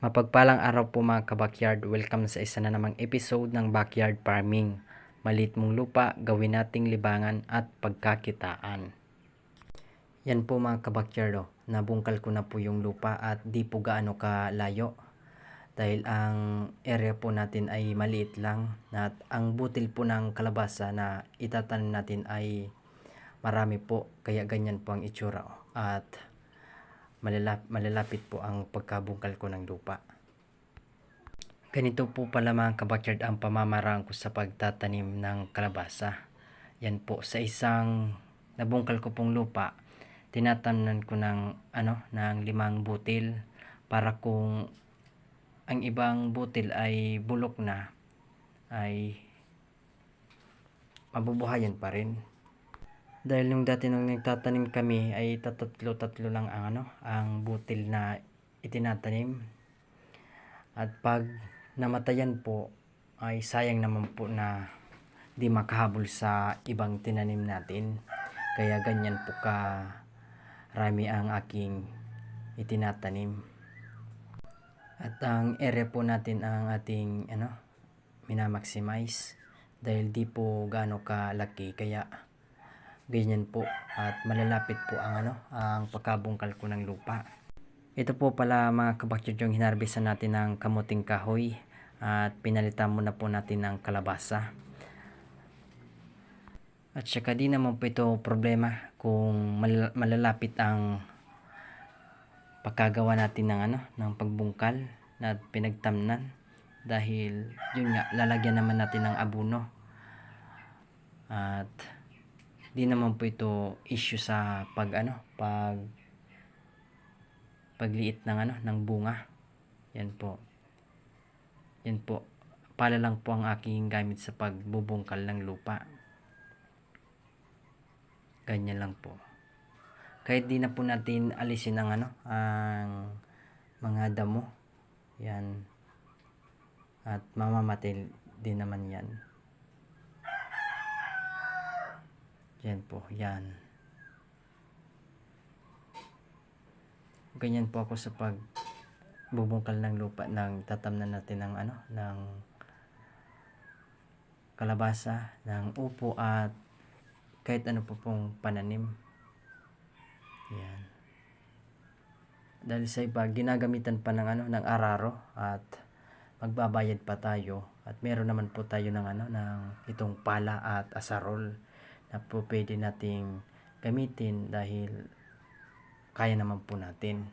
Mapagpalang araw po mga ka-backyard. Welcome sa isa na namang episode ng Backyard Farming. Maliit mong lupa, gawin nating libangan at pagkakitaan. Yan po mga ka-backyard, nabungkal ko na po yung lupa at di po gaano kalayo. Dahil ang area po natin ay maliit lang at ang butil po ng kalabasa na itatanim natin ay marami po. Kaya ganyan po ang itsura at malalapit po ang pagkabungkal ko ng lupa. Ganito po pala mga kabakyard ang pamamaraan ko sa pagtatanim ng kalabasa. Yan po, sa isang nabungkal ko pong lupa, tinatamnan ko ng 5 butil para kung ang ibang butil ay bulok na ay mabubuhayan pa rin. Dahil nung dati nung nagtatanim kami ay tatlo lang ang butil na itinatanim. At pag namatayan po ay sayang naman po na di makahabol sa ibang tinanim natin. Kaya ganyan po ka rami ang aking itinatanim. At ang area po natin ang ating minamaximize dahil di po gaano kalaki, kaya ganyan po at malalapit po ang pagkabungkal ko ng lupa. Ito po pala mga kabakyard yung hinarbisan natin ng kamuting kahoy at pinalitan muna po natin ng kalabasa. At saka di naman po ito problema kung malalapit ang pagkagawa natin ng pagbungkal na pinagtamnan, dahil yun nga, lalagyan naman natin ng abono at di naman po ito issue sa pagliit ng bunga. Yan po, pala lang po ang aking gamit sa pagbubungkal ng lupa. Ganyan lang po. Kahit di na po natin alisin ang mga damo. Yan. At mamamatay din naman yan. Yan po, yan. Ganyan po ako sa pagbubungkal ng lupa ng tatamnan natin ng kalabasa, ng upo at kahit ano po pong pananim. Yan. Dahil sa iba ginagamitan pa ng araro at magbabayad pa tayo, at meron naman po tayo ng itong pala at asarol na po pwede nating gamitin dahil kaya naman po natin.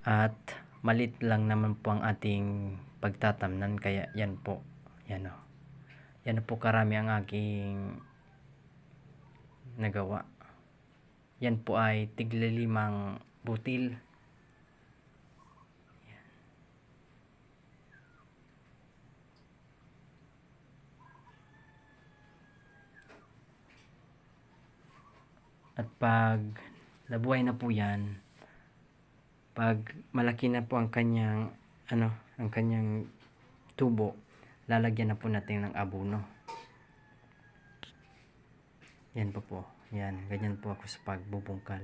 At malit lang naman po ang ating pagtatamnan, kaya yan po. Yan po karami ang aking nagawa. Yan po ay tigla 5 butil. At pag nabuhay na po yan, pag malaki na po ang kanyang ang kanyang tubo, lalagyan na po natin ng abono. Yan po. Yan, ganyan po ako sa pagbubungkal.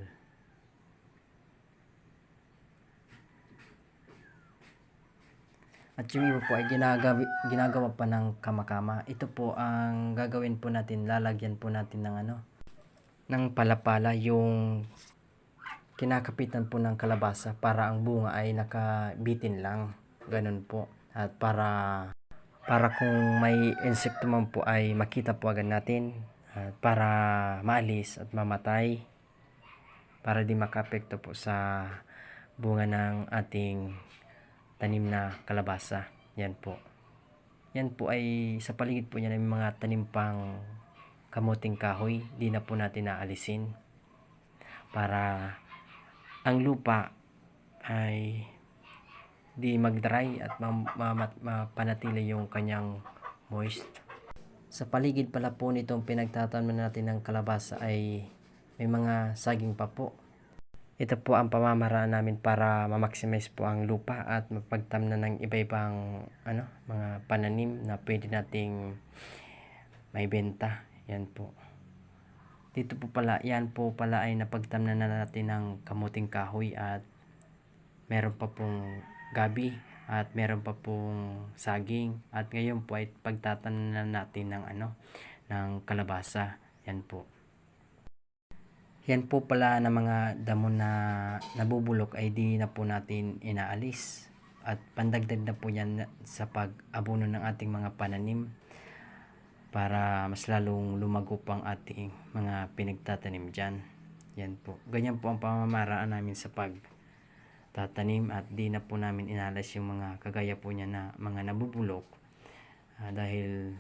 At yung iba po ay ginagawa pa ng kamakama. Ito po ang gagawin po natin, lalagyan po natin ng palapala, yung kinakapitan po ng kalabasa para ang bunga ay nakabitin lang. Ganun po. At para kung may insekto man po ay makita po agad natin, at para maalis at mamatay, para di makaapekto po sa bunga ng ating tanim na kalabasa. Yan po ay sa paligid po niya may mga tanim pang kamuting kahoy, di na po natin naalisin para ang lupa ay di mag-dry at mapanatili yung kanyang moist. Sa paligid pala po nitong pinagtatanim natin ng kalabasa ay may mga saging pa po. Ito po ang pamamaraan namin para ma-maximize po ang lupa at mapagtamnan ng iba-ibang mga pananim na pwede nating may benta. Yan po. Dito po pala, yan po pala ay napagtamnan na natin ng kamuting kahoy at meron pa pong gabi at meron pa pong saging, at ngayon po ay pagtatanan natin ng ng kalabasa. Yan po. Yan po pala na mga damo na nabubulok ay di na po natin inaalis, at pandagdag na po yan sa pag-abono ng ating mga pananim para mas lalong lumago pang ating mga pinagtatanim dyan. Yan po. Ganyan po ang pamamaraan namin sa pagtatanim, at di na po namin inalas yung mga kagaya po niya na mga nabubulok, dahil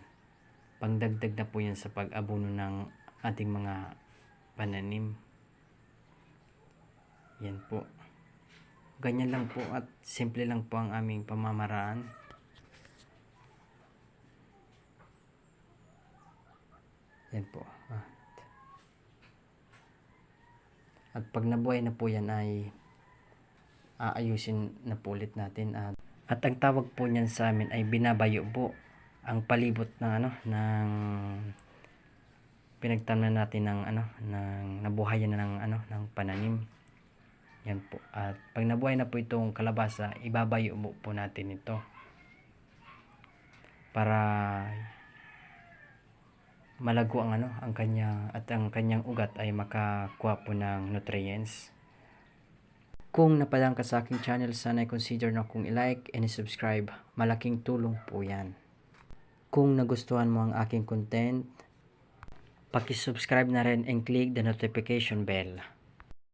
pangdagdag na po yan sa pag-abono ng ating mga pananim. Yan po. Ganyan lang po at simple lang po ang aming pamamaraan. Yan po. At pag nabuhay na po yan ay aayusin na po ulit natin. At ang tawag po niyan sa amin ay binabayo po ang palibot ng ng pinagtanim natin ng ng nabuhayan na ng pananim. Yan po. At pag nabuhay na po itong kalabasa, ibabayo po natin ito para malago ang ang kanyang ugat ay makakuha po ng nutrients. Kung napadang ka sa aking channel, sana i-consider na kung i-like and i-subscribe. Malaking tulong po yan. Kung nagustuhan mo ang aking content, paki-subscribe na rin and click the notification bell.